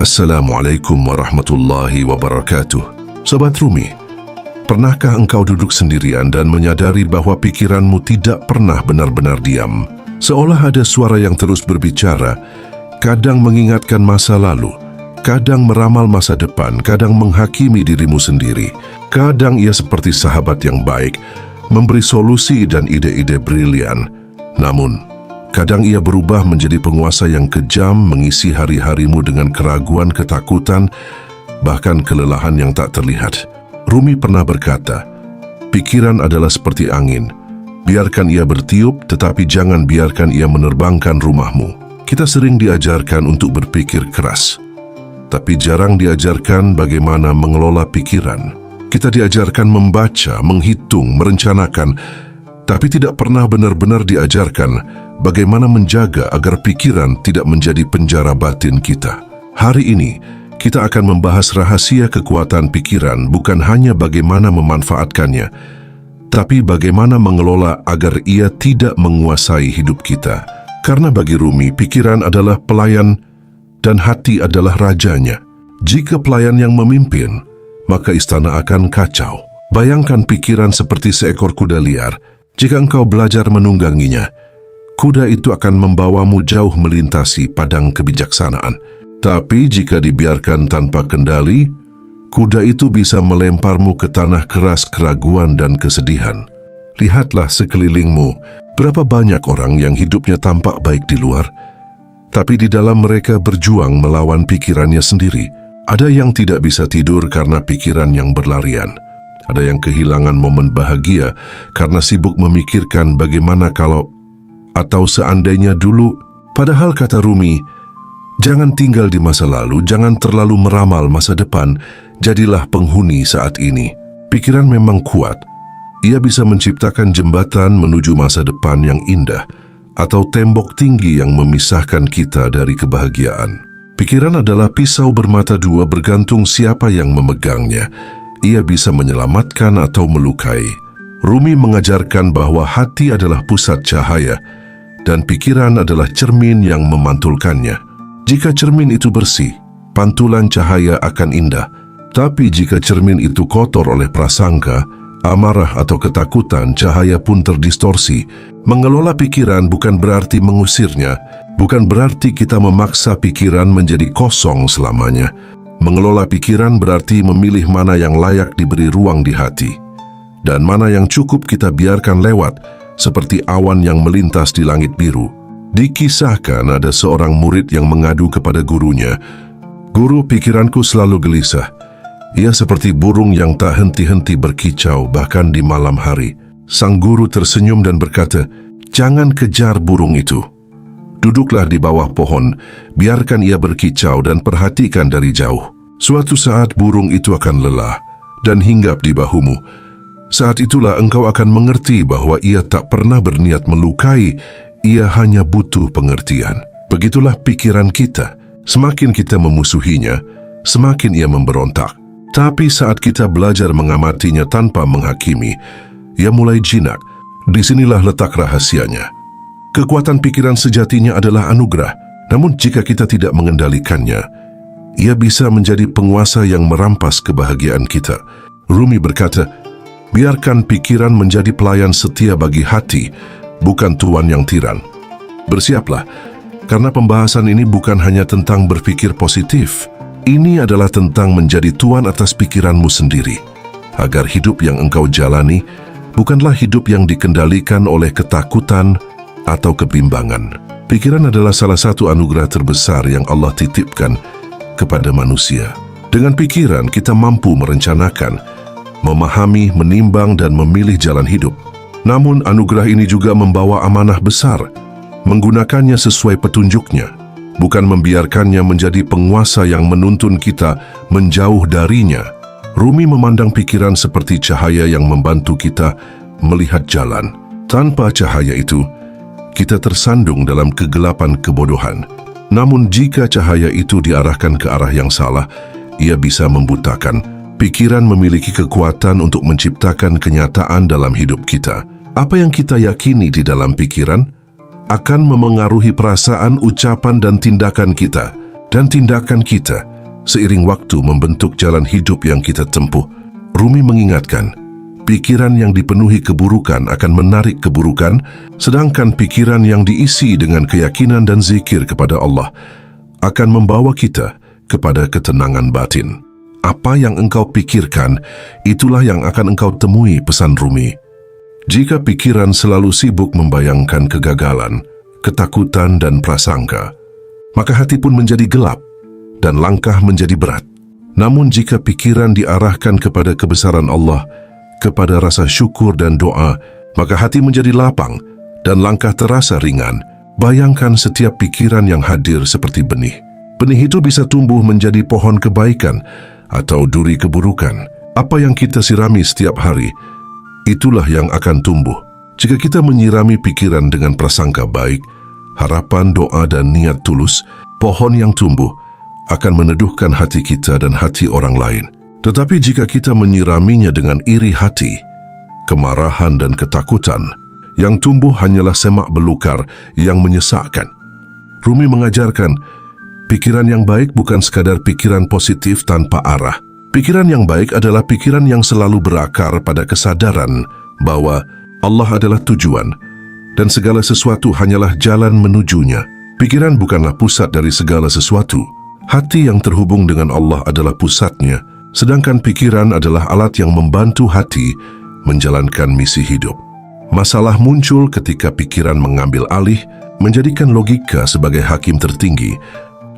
Assalamualaikum warahmatullahi wabarakatuh. Sobat Rumi, pernahkah engkau duduk sendirian dan menyadari bahwa pikiranmu tidak pernah benar-benar diam? Seolah ada suara yang terus berbicara, kadang mengingatkan masa lalu, kadang meramal masa depan, kadang menghakimi dirimu sendiri. Kadang ia seperti sahabat yang baik, memberi solusi dan ide-ide brilian. Namun, kadang ia berubah menjadi penguasa yang kejam, mengisi hari-harimu dengan keraguan, ketakutan, bahkan kelelahan yang tak terlihat. Rumi pernah berkata, pikiran adalah seperti angin. Biarkan ia bertiup, tetapi jangan biarkan ia menerbangkan rumahmu. Kita sering diajarkan untuk berpikir keras, tapi jarang diajarkan bagaimana mengelola pikiran. Kita diajarkan membaca, menghitung, merencanakan, tapi tidak pernah benar-benar diajarkan bagaimana menjaga agar pikiran tidak menjadi penjara batin kita. Hari ini, kita akan membahas rahasia kekuatan pikiran, bukan hanya bagaimana memanfaatkannya, tapi bagaimana mengelola agar ia tidak menguasai hidup kita. Karena bagi Rumi, pikiran adalah pelayan dan hati adalah rajanya. Jika pelayan yang memimpin, maka istana akan kacau. Bayangkan pikiran seperti seekor kuda liar. Jika engkau belajar menungganginya, kuda itu akan membawamu jauh melintasi padang kebijaksanaan. Tapi jika dibiarkan tanpa kendali, kuda itu bisa melemparmu ke tanah keras keraguan dan kesedihan. Lihatlah sekelilingmu, berapa banyak orang yang hidupnya tampak baik di luar, tapi di dalam mereka berjuang melawan pikirannya sendiri. Ada yang tidak bisa tidur karena pikiran yang berlarian. Ada yang kehilangan momen bahagia karena sibuk memikirkan bagaimana kalau atau seandainya dulu. Padahal kata Rumi, jangan tinggal di masa lalu, jangan terlalu meramal masa depan, jadilah penghuni saat ini. Pikiran memang kuat. Ia bisa menciptakan jembatan menuju masa depan yang indah atau tembok tinggi yang memisahkan kita dari kebahagiaan. Pikiran adalah pisau bermata dua, bergantung siapa yang memegangnya. Ia bisa menyelamatkan atau melukai. Rumi mengajarkan bahwa hati adalah pusat cahaya dan pikiran adalah cermin yang memantulkannya. Jika cermin itu bersih, pantulan cahaya akan indah. Tapi jika cermin itu kotor oleh prasangka, amarah atau ketakutan, cahaya pun terdistorsi. Mengelola pikiran bukan berarti mengusirnya, bukan berarti kita memaksa pikiran menjadi kosong selamanya. Mengelola pikiran berarti memilih mana yang layak diberi ruang di hati, dan mana yang cukup kita biarkan lewat, seperti awan yang melintas di langit biru. Dikisahkan ada seorang murid yang mengadu kepada gurunya, "Guru, pikiranku selalu gelisah. Ia seperti burung yang tak henti-henti berkicau bahkan di malam hari." Sang guru tersenyum dan berkata, "Jangan kejar burung itu. Duduklah di bawah pohon, biarkan ia berkicau dan perhatikan dari jauh. Suatu saat burung itu akan lelah dan hinggap di bahumu. Saat itulah engkau akan mengerti bahwa ia tak pernah berniat melukai, ia hanya butuh pengertian." Begitulah pikiran kita. Semakin kita memusuhinya, semakin ia memberontak. Tapi saat kita belajar mengamatinya tanpa menghakimi, ia mulai jinak. Disinilah letak rahasianya. Kekuatan pikiran sejatinya adalah anugerah. Namun jika kita tidak mengendalikannya, ia bisa menjadi penguasa yang merampas kebahagiaan kita. Rumi berkata, biarkan pikiran menjadi pelayan setia bagi hati, bukan tuan yang tiran. Bersiaplah, karena pembahasan ini bukan hanya tentang berpikir positif. Ini adalah tentang menjadi tuan atas pikiranmu sendiri, agar hidup yang engkau jalani bukanlah hidup yang dikendalikan oleh ketakutan atau kebimbangan. Pikiran adalah salah satu anugerah terbesar yang Allah titipkan kepada manusia. Dengan pikiran, kita mampu merencanakan, memahami, menimbang, dan memilih jalan hidup. Namun, anugerah ini juga membawa amanah besar, menggunakannya sesuai petunjuknya, bukan membiarkannya menjadi penguasa yang menuntun kita menjauh darinya. Rumi memandang pikiran seperti cahaya yang membantu kita melihat jalan. Tanpa cahaya itu, kita tersandung dalam kegelapan kebodohan. Namun jika cahaya itu diarahkan ke arah yang salah, ia bisa membutakan. Pikiran memiliki kekuatan untuk menciptakan kenyataan dalam hidup kita. Apa yang kita yakini di dalam pikiran akan memengaruhi perasaan, ucapan, dan tindakan kita. Dan tindakan kita seiring waktu membentuk jalan hidup yang kita tempuh. Rumi mengingatkan, pikiran yang dipenuhi keburukan akan menarik keburukan, sedangkan pikiran yang diisi dengan keyakinan dan zikir kepada Allah akan membawa kita kepada ketenangan batin. Apa yang engkau pikirkan, itulah yang akan engkau temui, pesan Rumi. Jika pikiran selalu sibuk membayangkan kegagalan, ketakutan dan prasangka, maka hati pun menjadi gelap dan langkah menjadi berat. Namun jika pikiran diarahkan kepada kebesaran Allah, kepada rasa syukur dan doa, maka hati menjadi lapang dan langkah terasa ringan. Bayangkan setiap pikiran yang hadir seperti benih. Benih itu bisa tumbuh menjadi pohon kebaikan atau duri keburukan. Apa yang kita sirami setiap hari, itulah yang akan tumbuh. Jika kita menyirami pikiran dengan prasangka baik, harapan, doa dan niat tulus, pohon yang tumbuh akan meneduhkan hati kita dan hati orang lain. Tetapi jika kita menyiraminya dengan iri hati, kemarahan dan ketakutan, yang tumbuh hanyalah semak belukar yang menyesakkan. Rumi mengajarkan, pikiran yang baik bukan sekadar pikiran positif tanpa arah. Pikiran yang baik adalah pikiran yang selalu berakar pada kesadaran bahwa Allah adalah tujuan dan segala sesuatu hanyalah jalan menujunya. Pikiran bukanlah pusat dari segala sesuatu. Hati yang terhubung dengan Allah adalah pusatnya, sedangkan pikiran adalah alat yang membantu hati menjalankan misi hidup. Masalah muncul ketika pikiran mengambil alih, menjadikan logika sebagai hakim tertinggi,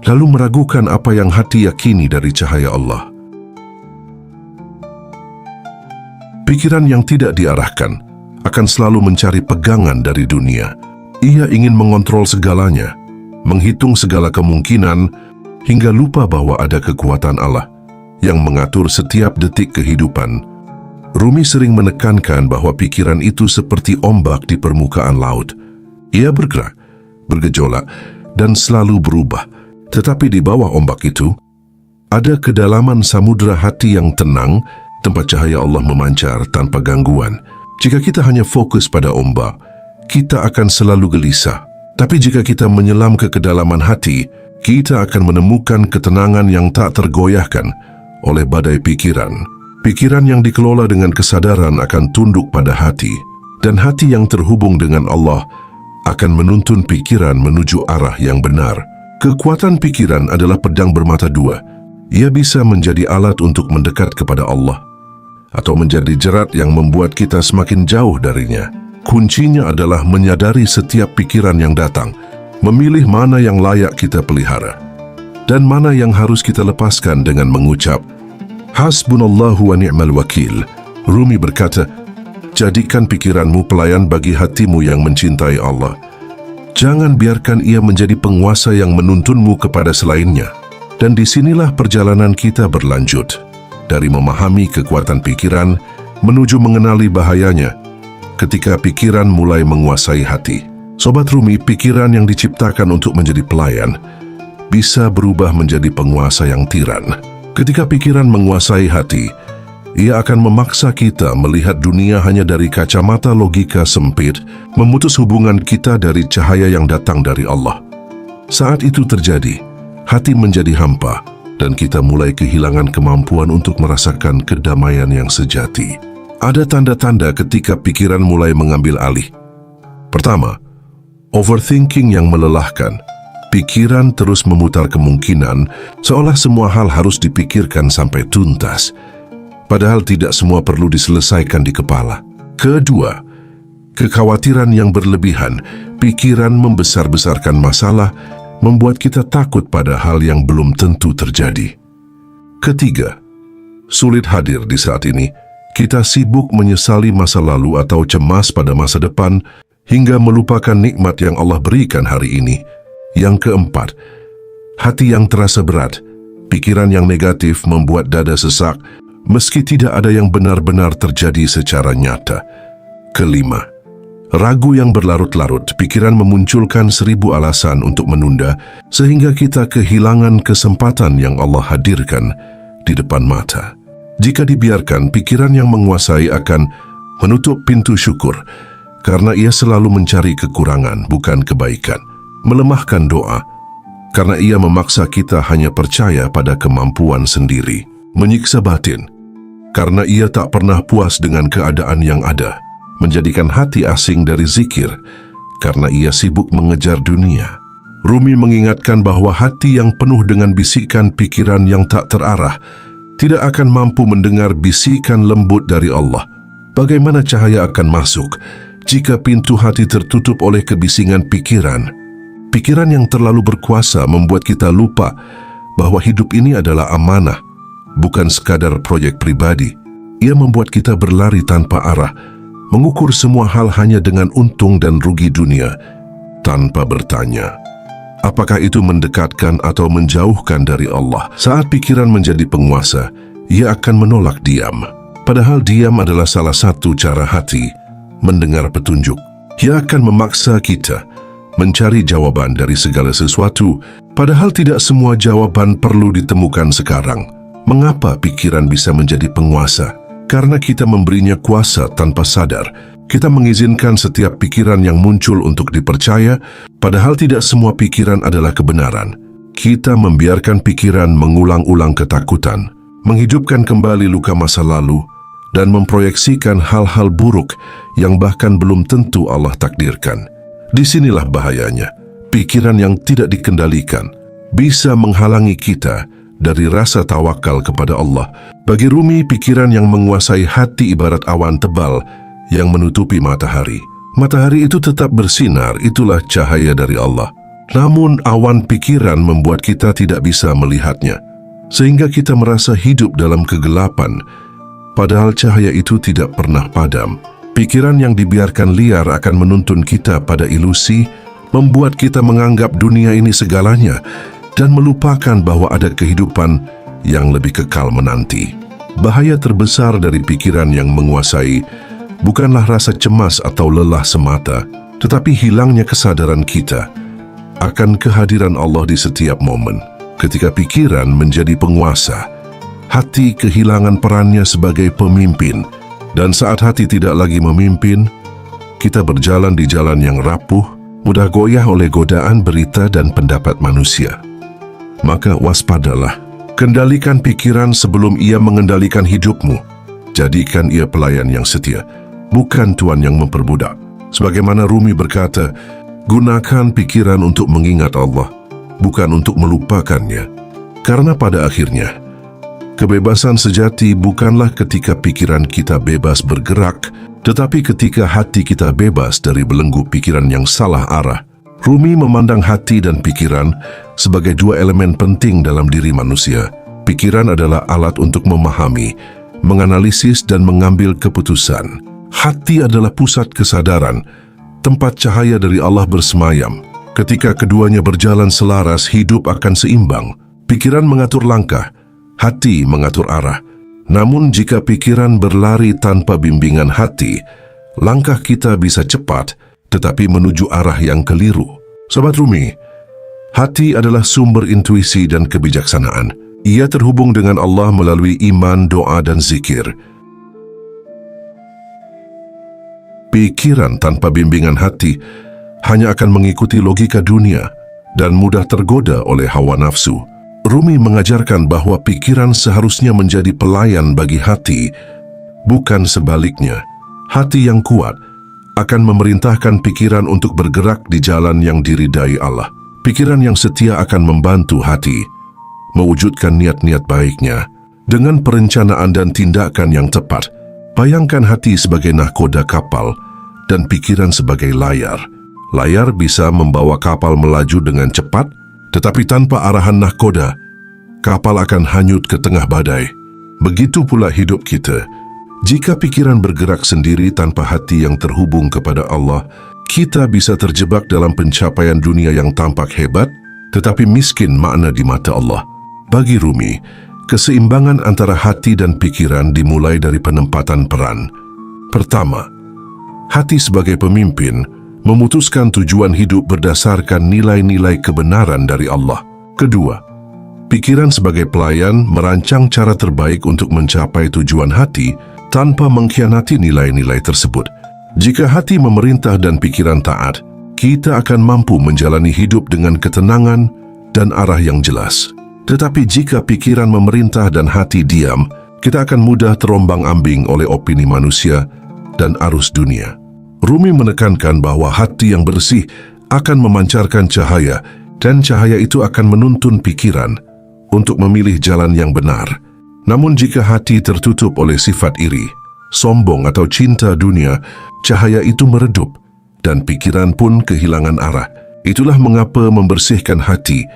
lalu meragukan apa yang hati yakini dari cahaya Allah. Pikiran yang tidak diarahkan akan selalu mencari pegangan dari dunia. Ia ingin mengontrol segalanya, menghitung segala kemungkinan, hingga lupa bahwa ada kekuatan Allah yang mengatur setiap detik kehidupan. Rumi sering menekankan bahwa pikiran itu seperti ombak di permukaan laut. Ia bergerak, bergejolak, dan selalu berubah. Tetapi di bawah ombak itu, ada kedalaman samudera hati yang tenang, tempat cahaya Allah memancar tanpa gangguan. Jika kita hanya fokus pada ombak, kita akan selalu gelisah. Tapi jika kita menyelam ke kedalaman hati, kita akan menemukan ketenangan yang tak tergoyahkan oleh badai pikiran. Pikiran yang dikelola dengan kesadaran akan tunduk pada hati, dan hati yang terhubung dengan Allah akan menuntun pikiran menuju arah yang benar. Kekuatan pikiran adalah pedang bermata dua. Ia bisa menjadi alat untuk mendekat kepada Allah, atau menjadi jerat yang membuat kita semakin jauh darinya. Kuncinya adalah menyadari setiap pikiran yang datang, memilih mana yang layak kita pelihara, dan mana yang harus kita lepaskan dengan mengucap, Hasbunallahu wa ni'mal wakil. Rumi berkata, jadikan pikiranmu pelayan bagi hatimu yang mencintai Allah. Jangan biarkan ia menjadi penguasa yang menuntunmu kepada selainnya. Dan disinilah perjalanan kita berlanjut, dari memahami kekuatan pikiran menuju mengenali bahayanya ketika pikiran mulai menguasai hati. Sobat Rumi, pikiran yang diciptakan untuk menjadi pelayan bisa berubah menjadi penguasa yang tiran. Ketika pikiran menguasai hati, ia akan memaksa kita melihat dunia hanya dari kacamata logika sempit, memutus hubungan kita dari cahaya yang datang dari Allah. Saat itu terjadi, hati menjadi hampa, dan kita mulai kehilangan kemampuan untuk merasakan kedamaian yang sejati. Ada tanda-tanda ketika pikiran mulai mengambil alih. Pertama, overthinking yang melelahkan. Pikiran terus memutar kemungkinan, seolah semua hal harus dipikirkan sampai tuntas. Padahal tidak semua perlu diselesaikan di kepala. Kedua, kekhawatiran yang berlebihan. Pikiran membesar-besarkan masalah, membuat kita takut pada hal yang belum tentu terjadi. Ketiga, sulit hadir di saat ini. Kita sibuk menyesali masa lalu atau cemas pada masa depan, hingga melupakan nikmat yang Allah berikan hari ini. Yang keempat, hati yang terasa berat. Pikiran yang negatif membuat dada sesak, meski tidak ada yang benar-benar terjadi secara nyata. Kelima, ragu yang berlarut-larut. Pikiran memunculkan 1000 alasan untuk menunda, sehingga kita kehilangan kesempatan yang Allah hadirkan di depan mata. Jika dibiarkan, pikiran yang menguasai akan menutup pintu syukur, karena ia selalu mencari kekurangan, bukan kebaikan. Melemahkan doa, karena ia memaksa kita hanya percaya pada kemampuan sendiri. Menyiksa batin, karena ia tak pernah puas dengan keadaan yang ada. Menjadikan hati asing dari zikir, karena ia sibuk mengejar dunia. Rumi mengingatkan bahwa hati yang penuh dengan bisikan pikiran yang tak terarah tidak akan mampu mendengar bisikan lembut dari Allah. Bagaimana cahaya akan masuk jika pintu hati tertutup oleh kebisingan pikiran? Pikiran yang terlalu berkuasa membuat kita lupa bahwa hidup ini adalah amanah, bukan sekadar proyek pribadi. Ia membuat kita berlari tanpa arah, mengukur semua hal hanya dengan untung dan rugi dunia, tanpa bertanya, apakah itu mendekatkan atau menjauhkan dari Allah? Saat pikiran menjadi penguasa, ia akan menolak diam. Padahal diam adalah salah satu cara hati mendengar petunjuk. Ia akan memaksa kita mencari jawaban dari segala sesuatu, padahal tidak semua jawaban perlu ditemukan sekarang. Mengapa pikiran bisa menjadi penguasa? Karena kita memberinya kuasa tanpa sadar. Kita mengizinkan setiap pikiran yang muncul untuk dipercaya, padahal tidak semua pikiran adalah kebenaran. Kita membiarkan pikiran mengulang-ulang ketakutan, menghidupkan kembali luka masa lalu, dan memproyeksikan hal-hal buruk yang bahkan belum tentu Allah takdirkan. Disinilah bahayanya. Pikiran yang tidak dikendalikan bisa menghalangi kita dari rasa tawakal kepada Allah. Bagi Rumi, pikiran yang menguasai hati ibarat awan tebal yang menutupi matahari. Matahari itu tetap bersinar, itulah cahaya dari Allah. Namun awan pikiran membuat kita tidak bisa melihatnya, sehingga kita merasa hidup dalam kegelapan, padahal cahaya itu tidak pernah padam. Pikiran yang dibiarkan liar akan menuntun kita pada ilusi, membuat kita menganggap dunia ini segalanya, dan melupakan bahwa ada kehidupan yang lebih kekal menanti. Bahaya terbesar dari pikiran yang menguasai bukanlah rasa cemas atau lelah semata, tetapi hilangnya kesadaran kita akan kehadiran Allah di setiap momen. Ketika pikiran menjadi penguasa, hati kehilangan perannya sebagai pemimpin, dan saat hati tidak lagi memimpin, kita berjalan di jalan yang rapuh, mudah goyah oleh godaan berita dan pendapat manusia. Maka waspadalah, kendalikan pikiran sebelum ia mengendalikan hidupmu. Jadikan ia pelayan yang setia, bukan tuan yang memperbudak. Sebagaimana Rumi berkata, gunakan pikiran untuk mengingat Allah, bukan untuk melupakannya. Karena pada akhirnya, kebebasan sejati bukanlah ketika pikiran kita bebas bergerak, tetapi ketika hati kita bebas dari belenggu pikiran yang salah arah. Rumi memandang hati dan pikiran sebagai dua elemen penting dalam diri manusia. Pikiran adalah alat untuk memahami, menganalisis dan mengambil keputusan. Hati adalah pusat kesadaran, tempat cahaya dari Allah bersemayam. Ketika keduanya berjalan selaras, hidup akan seimbang. Pikiran mengatur langkah, hati mengatur arah. Namun jika pikiran berlari tanpa bimbingan hati, langkah kita bisa cepat, tetapi menuju arah yang keliru. Sobat Rumi, hati adalah sumber intuisi dan kebijaksanaan. Ia terhubung dengan Allah melalui iman, doa, dan zikir. Pikiran tanpa bimbingan hati hanya akan mengikuti logika dunia dan mudah tergoda oleh hawa nafsu. Rumi mengajarkan bahwa pikiran seharusnya menjadi pelayan bagi hati, bukan sebaliknya. Hati yang kuat akan memerintahkan pikiran untuk bergerak di jalan yang diridai Allah. Pikiran yang setia akan membantu hati mewujudkan niat-niat baiknya dengan perencanaan dan tindakan yang tepat. Bayangkan hati sebagai nahkoda kapal dan pikiran sebagai layar. Layar bisa membawa kapal melaju dengan cepat, tetapi tanpa arahan nahkoda, kapal akan hanyut ke tengah badai. Begitu pula hidup kita. Jika pikiran bergerak sendiri tanpa hati yang terhubung kepada Allah, kita bisa terjebak dalam pencapaian dunia yang tampak hebat, tetapi miskin makna di mata Allah. Bagi Rumi, keseimbangan antara hati dan pikiran dimulai dari penempatan peran. Pertama, hati sebagai pemimpin memutuskan tujuan hidup berdasarkan nilai-nilai kebenaran dari Allah. Kedua, pikiran sebagai pelayan merancang cara terbaik untuk mencapai tujuan hati tanpa mengkhianati nilai-nilai tersebut. Jika hati memerintah dan pikiran taat, kita akan mampu menjalani hidup dengan ketenangan dan arah yang jelas. Tetapi jika pikiran memerintah dan hati diam, kita akan mudah terombang-ambing oleh opini manusia dan arus dunia. Rumi menekankan bahwa hati yang bersih akan memancarkan cahaya, dan cahaya itu akan menuntun pikiran untuk memilih jalan yang benar. Namun jika hati tertutup oleh sifat iri, sombong atau cinta dunia, cahaya itu meredup dan pikiran pun kehilangan arah. Itulah mengapa membersihkan hati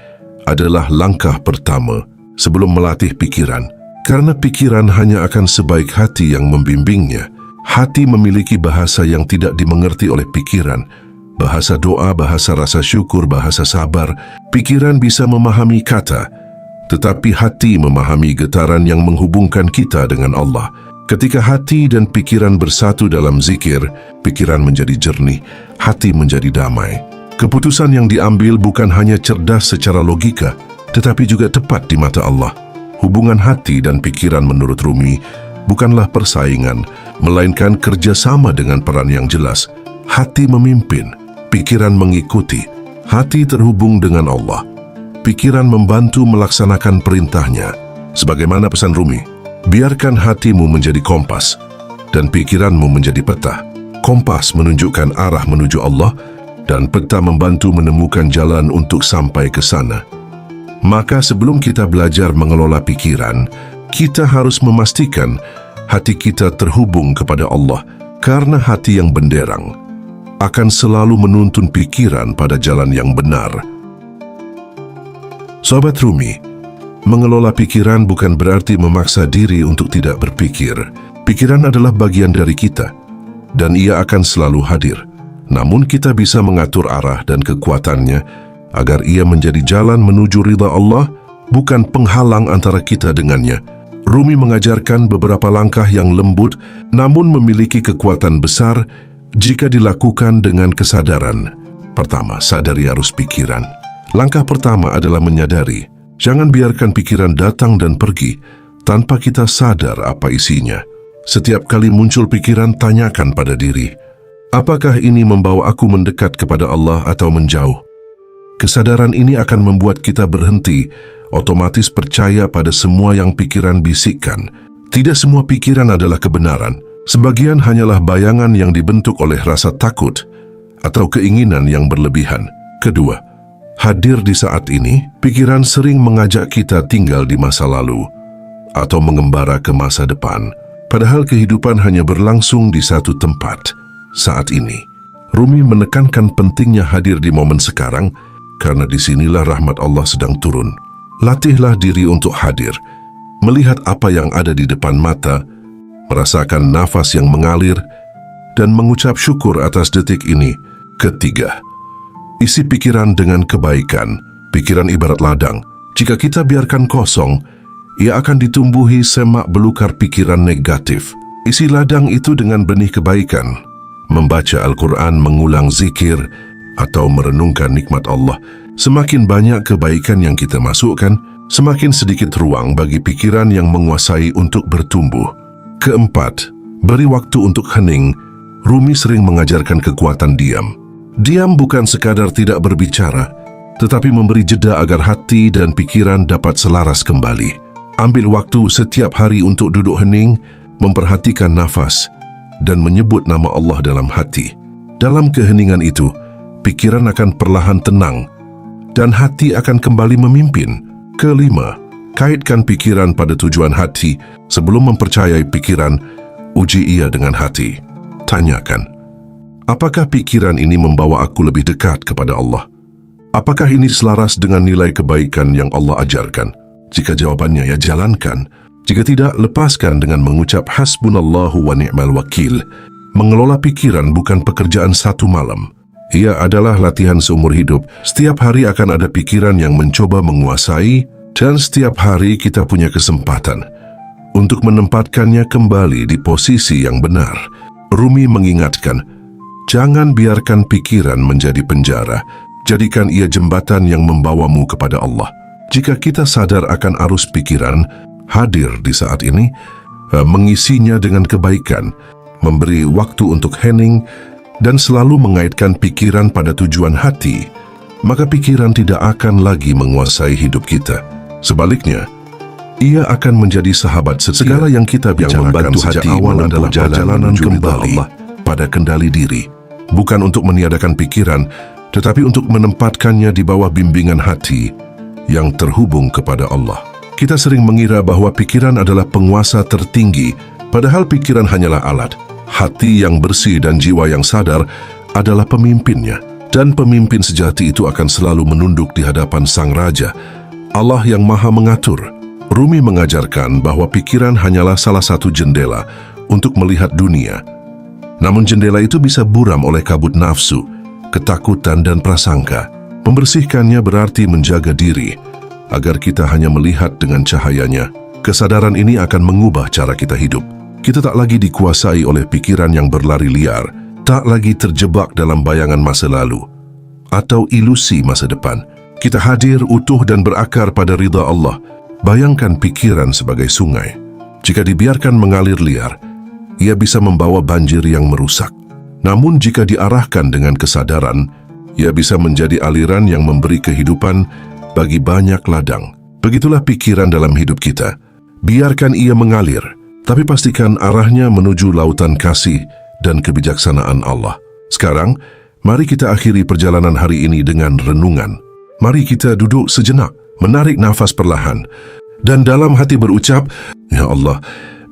adalah langkah pertama sebelum melatih pikiran. Karena pikiran hanya akan sebaik hati yang membimbingnya. Hati memiliki bahasa yang tidak dimengerti oleh pikiran. Bahasa doa, bahasa rasa syukur, bahasa sabar. Pikiran bisa memahami kata, tetapi hati memahami getaran yang menghubungkan kita dengan Allah. Ketika hati dan pikiran bersatu dalam zikir, pikiran menjadi jernih, hati menjadi damai. Keputusan yang diambil bukan hanya cerdas secara logika, tetapi juga tepat di mata Allah. Hubungan hati dan pikiran menurut Rumi bukanlah persaingan, melainkan kerjasama dengan peran yang jelas. Hati memimpin, pikiran mengikuti. Hati terhubung dengan Allah. Pikiran membantu melaksanakan perintahnya. Sebagaimana pesan Rumi, biarkan hatimu menjadi kompas dan pikiranmu menjadi peta. Kompas menunjukkan arah menuju Allah, dan peta membantu menemukan jalan untuk sampai ke sana. Maka sebelum kita belajar mengelola pikiran, kita harus memastikan hati kita terhubung kepada Allah, karena hati yang benderang akan selalu menuntun pikiran pada jalan yang benar. Sobat Rumi, mengelola pikiran bukan berarti memaksa diri untuk tidak berpikir. Pikiran adalah bagian dari kita, dan ia akan selalu hadir. Namun kita bisa mengatur arah dan kekuatannya agar ia menjadi jalan menuju ridha Allah, bukan penghalang antara kita dengannya. Rumi mengajarkan beberapa langkah yang lembut namun memiliki kekuatan besar jika dilakukan dengan kesadaran. Pertama, sadari arus pikiran. Langkah pertama adalah menyadari. Jangan biarkan pikiran datang dan pergi tanpa kita sadar apa isinya. Setiap kali muncul pikiran, tanyakan pada diri, apakah ini membawa aku mendekat kepada Allah atau menjauh? Kesadaran ini akan membuat kita berhenti, otomatis percaya pada semua yang pikiran bisikkan. Tidak semua pikiran adalah kebenaran. Sebagian hanyalah bayangan yang dibentuk oleh rasa takut atau keinginan yang berlebihan. Kedua, hadir di saat ini. Pikiran sering mengajak kita tinggal di masa lalu atau mengembara ke masa depan. Padahal kehidupan hanya berlangsung di satu tempat, saat ini. Rumi menekankan pentingnya hadir di momen sekarang, karena disinilah rahmat Allah sedang turun. Latihlah diri untuk hadir, melihat apa yang ada di depan mata, merasakan nafas yang mengalir, dan mengucap syukur atas detik ini. Ketiga, isi pikiran dengan kebaikan. Pikiran ibarat ladang. Jika kita biarkan kosong, ia akan ditumbuhi semak belukar pikiran negatif. Isi ladang itu dengan benih kebaikan. Membaca Al-Quran, mengulang zikir, atau merenungkan nikmat Allah. Semakin banyak kebaikan yang kita masukkan, semakin sedikit ruang bagi pikiran yang menguasai untuk bertumbuh. Keempat, beri waktu untuk hening. Rumi sering mengajarkan kekuatan diam. Diam bukan sekadar tidak berbicara, tetapi memberi jeda agar hati dan pikiran dapat selaras kembali. Ambil waktu setiap hari untuk duduk hening, memperhatikan nafas, dan menyebut nama Allah dalam hati. Dalam keheningan itu, pikiran akan perlahan tenang, dan hati akan kembali memimpin. Kelima, kaitkan pikiran pada tujuan hati. Sebelum mempercayai pikiran, uji ia dengan hati. Tanyakan, apakah pikiran ini membawa aku lebih dekat kepada Allah? Apakah ini selaras dengan nilai kebaikan yang Allah ajarkan? Jika jawabannya ya, jalankan. Jika tidak, lepaskan dengan mengucap hasbunallahu wa ni'mal wakil. Mengelola pikiran bukan pekerjaan satu malam. Ia adalah latihan seumur hidup. Setiap hari akan ada pikiran yang mencoba menguasai, dan setiap hari kita punya kesempatan untuk menempatkannya kembali di posisi yang benar. Rumi mengingatkan, jangan biarkan pikiran menjadi penjara. Jadikan ia jembatan yang membawamu kepada Allah. Jika kita sadar akan arus pikiran, hadir di saat ini, mengisinya dengan kebaikan, memberi waktu untuk hening, dan selalu mengaitkan pikiran pada tujuan hati, maka pikiran tidak akan lagi menguasai hidup kita. Sebaliknya, ia akan menjadi sahabat setia. Segala yang kita bicarakan sejak awal adalah perjalanan kembali pada kendali diri. Bukan untuk meniadakan pikiran, tetapi untuk menempatkannya di bawah bimbingan hati yang terhubung kepada Allah. Kita sering mengira bahwa pikiran adalah penguasa tertinggi, padahal pikiran hanyalah alat. Hati yang bersih dan jiwa yang sadar adalah pemimpinnya. Dan pemimpin sejati itu akan selalu menunduk di hadapan Sang Raja, Allah yang Maha Mengatur. Rumi mengajarkan bahwa pikiran hanyalah salah satu jendela untuk melihat dunia. Namun jendela itu bisa buram oleh kabut nafsu, ketakutan dan prasangka. Membersihkannya berarti menjaga diri, agar kita hanya melihat dengan cahayanya. Kesadaran ini akan mengubah cara kita hidup. Kita tak lagi dikuasai oleh pikiran yang berlari liar, tak lagi terjebak dalam bayangan masa lalu atau ilusi masa depan. Kita hadir utuh dan berakar pada ridha Allah. Bayangkan pikiran sebagai sungai. Jika dibiarkan mengalir liar, ia bisa membawa banjir yang merusak. Namun jika diarahkan dengan kesadaran, ia bisa menjadi aliran yang memberi kehidupan bagi banyak ladang. Begitulah pikiran dalam hidup kita. Biarkan ia mengalir, tapi pastikan arahnya menuju lautan kasih dan kebijaksanaan Allah. Sekarang, mari kita akhiri perjalanan hari ini dengan renungan. Mari kita duduk sejenak, menarik nafas perlahan, dan dalam hati berucap, "Ya Allah,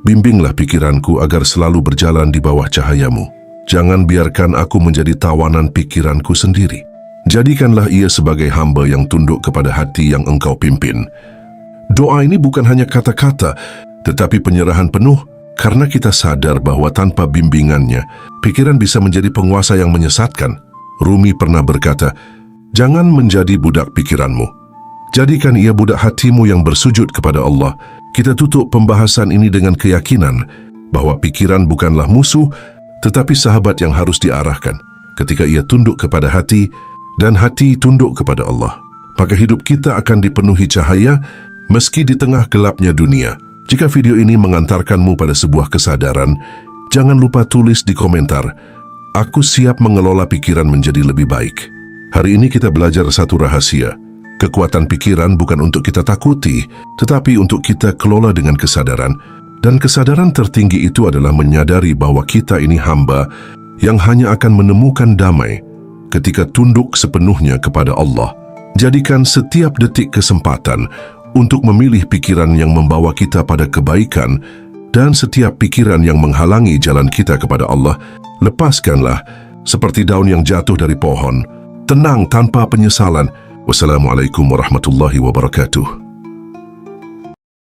bimbinglah pikiranku agar selalu berjalan di bawah cahaya-Mu. Jangan biarkan aku menjadi tawanan pikiranku sendiri. Jadikanlah ia sebagai hamba yang tunduk kepada hati yang Engkau pimpin." Doa ini bukan hanya kata-kata, tetapi penyerahan penuh, karena kita sadar bahwa tanpa bimbingannya, pikiran bisa menjadi penguasa yang menyesatkan. Rumi pernah berkata, "Jangan menjadi budak pikiranmu. Jadikan ia budak hatimu yang bersujud kepada Allah." Kita tutup pembahasan ini dengan keyakinan bahwa pikiran bukanlah musuh, tetapi sahabat yang harus diarahkan. Ketika ia tunduk kepada hati dan hati tunduk kepada Allah, maka hidup kita akan dipenuhi cahaya meski di tengah gelapnya dunia. Jika video ini mengantarkanmu pada sebuah kesadaran, jangan lupa tulis di komentar, "Aku siap mengelola pikiran menjadi lebih baik." Hari ini kita belajar satu rahasia. Kekuatan pikiran bukan untuk kita takuti, tetapi untuk kita kelola dengan kesadaran. Dan kesadaran tertinggi itu adalah menyadari bahwa kita ini hamba yang hanya akan menemukan damai ketika tunduk sepenuhnya kepada Allah. Jadikan setiap detik kesempatan untuk memilih pikiran yang membawa kita pada kebaikan, dan setiap pikiran yang menghalangi jalan kita kepada Allah, lepaskanlah seperti daun yang jatuh dari pohon, tenang tanpa penyesalan. Wassalamualaikum warahmatullahi wabarakatuh.